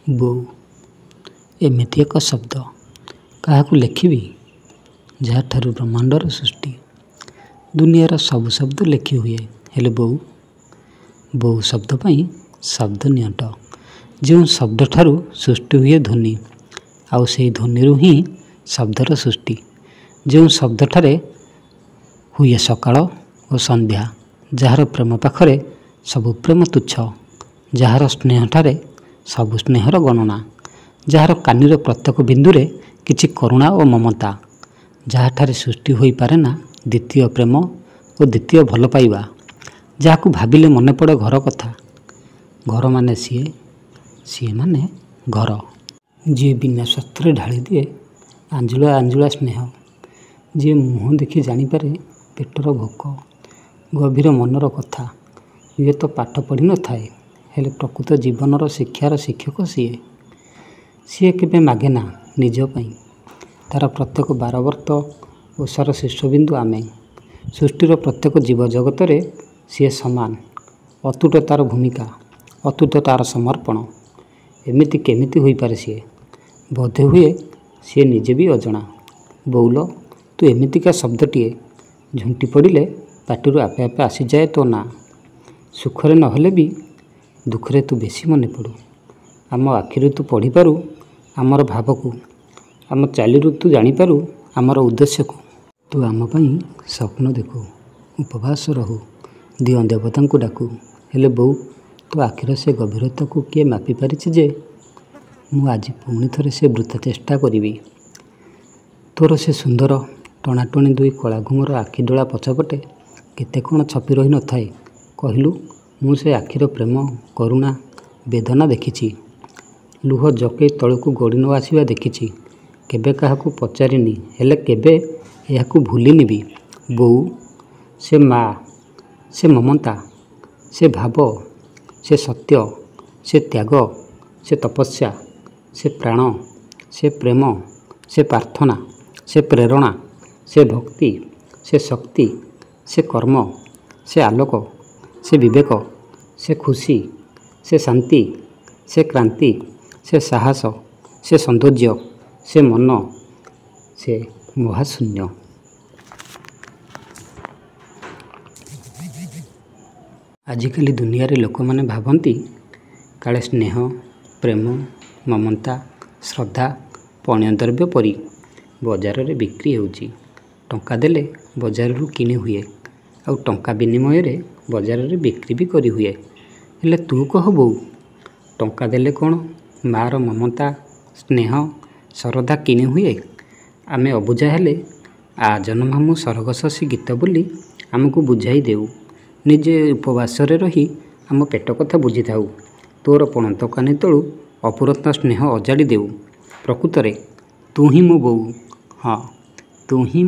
ବୋଉ ଏମିତି ଏକ ଶବ୍ଦ କାହାକୁ ଲେଖିବି ଯାହାଠାରୁ ବ୍ରହ୍ମାଣ୍ଡର ସୃଷ୍ଟି। ଦୁନିଆର ସବୁ ଶବ୍ଦ ଲେଖି ହୁଏ, ହେଲେ ବୋଉ ଶବ୍ଦ ପାଇଁ ଶବ୍ଦ ନିଅଣ୍ଟ। ଯେଉଁ ଶବ୍ଦଠାରୁ ସୃଷ୍ଟି ହୁଏ ଧ୍ୱନି, ଆଉ ସେହି ଧ୍ୱନିରୁ ହିଁ ଶବ୍ଦର ସୃଷ୍ଟି। ଯେଉଁ ଶବ୍ଦଠାରେ ହୁଏ ସକାଳ ଓ ସନ୍ଧ୍ୟା, ଯାହାର ପ୍ରେମ ପାଖରେ ସବୁ ପ୍ରେମ ତୁଚ୍ଛ, ଯାହାର ସ୍ନେହଠାରେ ସବୁ ସ୍ନେହର ଗଣନା, ଯାହାର କାନିର ପ୍ରତ୍ୟେକ ବିନ୍ଦୁରେ କିଛି କରୁଣା ଓ ମମତା, ଯାହାଠାରେ ସୃଷ୍ଟି ହୋଇପାରେ ନା ଦ୍ୱିତୀୟ ପ୍ରେମ ଓ ଦ୍ୱିତୀୟ ଭଲ ପାଇବା, ଯାହାକୁ ଭାବିଲେ ମନେ ପଡ଼େ ଘର କଥା। ଘର ମାନେ ସିଏ ମାନେ ଘର। ଯିଏ ବିନା ସ୍ୱାର୍ଥରେ ଢାଳି ଦିଏ ଆଞ୍ଜୁଳା ଆଞ୍ଜୁଳା ସ୍ନେହ, ଯିଏ ମୁହଁ ଦେଖି ଜାଣିପାରେ ପେଟର ଭୋକ, ଗଭୀର ମନର କଥା। ହୁଏତ ପାଠ ପଢ଼ିନଥାଏ, ହେଲେ ପ୍ରକୃତ ଜୀବନର ଶିକ୍ଷାର ଶିକ୍ଷକ ସିଏ କେବେ ମାଗେ ନା ନିଜ ପାଇଁ। ତାର ପ୍ରତ୍ୟେକ ବାରବର୍ତ୍ତ ଓସାର ଶୀର୍ଷବିନ୍ଦୁ ଆମେ। ସୃଷ୍ଟିର ପ୍ରତ୍ୟେକ ଜୀବଜଗତରେ ସିଏ ସମାନ। ଅତୁଟ ତାର ଭୂମିକା, ଅତୁଟ ତାର ସମର୍ପଣ। ଏମିତି କେମିତି ହୋଇପାରେ ସିଏ? ବୋଧହୁଏ ସିଏ ନିଜେ ବି ଅଜଣା। ବୋଉଲ, ତୁ ଏମିତିକା ଶବ୍ଦଟିଏ, ଝୁଣ୍ଟି ପଡ଼ିଲେ ପାଟିରୁ ଆପେ ଆପେ ଆସିଯାଏ ତୋ ନାଁ। ସୁଖରେ ନହେଲେ ବି ଦୁଃଖରେ ତୁ ବେଶୀ ମନେ ପଡ଼ୁ। ଆମ ଆଖିରୁ ତୁ ପଢ଼ିପାରୁ ଆମର ଭାବକୁ, ଆମ ଚାଲିରୁ ତୁ ଜାଣିପାରୁ ଆମର ଉଦ୍ଦେଶ୍ୟକୁ। ତୁ ଆମ ପାଇଁ ସ୍ୱପ୍ନ ଦେଖୁ, ଉପବାସ ରହୁ, ଦିଅଁ ଦେବତାଙ୍କୁ ଡାକୁ। ହେଲେ ବୋଉ, ତୋ ଆଖିର ସେ ଗଭୀରତାକୁ କିଏ ମାପିପାରିଛି ଯେ? ମୁଁ ଆଜି ପୁଣି ଥରେ ସେ ବୃଥା ଚେଷ୍ଟା କରିବି। ତୋର ସେ ସୁନ୍ଦର ଟଣାଟଣି ଦୁଇ କଳା ଘୁମର ଆଖିଡୋଳା ପଛପଟେ କେତେ କ'ଣ ଛପି ରହି ନଥାଏ କହିଲୁ? ମୁଁ ସେ ଆଖିର ପ୍ରେମ, କରୁଣା, ବେଦନା ଦେଖିଛି। ଲୁହ ଜକେଇ ତଳକୁ ଗଡ଼ି ନ ଆସିବା ଦେଖିଛି। କେବେ କାହାକୁ ପଚାରିନି, ହେଲେ କେବେ ଏହାକୁ ଭୁଲିନି ବି। ବୋଉ, ସେ ମା', ସେ ମମତା, ସେ ଭାବ, ସେ ସତ୍ୟ, ସେ ତ୍ୟାଗ, ସେ ତପସ୍ୟା, ସେ ପ୍ରାଣ, ସେ ପ୍ରେମ, ସେ ପ୍ରାର୍ଥନା, ସେ ପ୍ରେରଣା, ସେ ଭକ୍ତି, ସେ ଶକ୍ତି, ସେ କର୍ମ, ସେ ଆଲୋକ, ସେ ବିବେକ, ସେ ଖୁସି, ସେ ଶାନ୍ତି, ସେ କ୍ରାନ୍ତି, ସେ ସାହସ, ସେ ସୌନ୍ଦର୍ଯ୍ୟ, ସେ ମନ, ସେ ମହାଶୂନ୍ୟ। ଆଜିକାଲି ଦୁନିଆରେ ଲୋକମାନେ ଭାବନ୍ତି କାଳେ ସ୍ନେହ, ପ୍ରେମ, ମମତା, ଶ୍ରଦ୍ଧା ପଣ୍ୟଦ୍ରବ୍ୟ ପରି ବଜାରରେ ବିକ୍ରି ହେଉଛି। ଟଙ୍କା ଦେଲେ ବଜାରରୁ କିଣି ହୁଏ, ଆଉ ଟଙ୍କା ବିନିମୟରେ ବଜାରରେ ବିକ୍ରି ବି କରିହୁଏ। ହେଲେ ତୁ କହ ବୋଉ, ଟଙ୍କା ଦେଲେ କ'ଣ ମା'ର ମମତା, ସ୍ନେହ, ଶ୍ରଦ୍ଧା କିଣି ହୁଏ? ଆମେ ଅବୁଝା ହେଲେ ଆ ଜନମା ସରଗ ଶଶୀ ଗୀତ ବୋଲି ଆମକୁ ବୁଝାଇ ଦେଉ। ନିଜେ ଉପବାସରେ ରହି ଆମ ପେଟ କଥା ବୁଝିଥାଉ। ତୋର ପଣତ କାନି ତଳୁ ଅପୂରନ୍ତ ସ୍ନେହ ଅଜାଡ଼ି ଦେଉ। ପ୍ରକୃତରେ ତୁ ହିଁ ମୋ ବୋଉ। ହଁ, ତୁ ହିଁ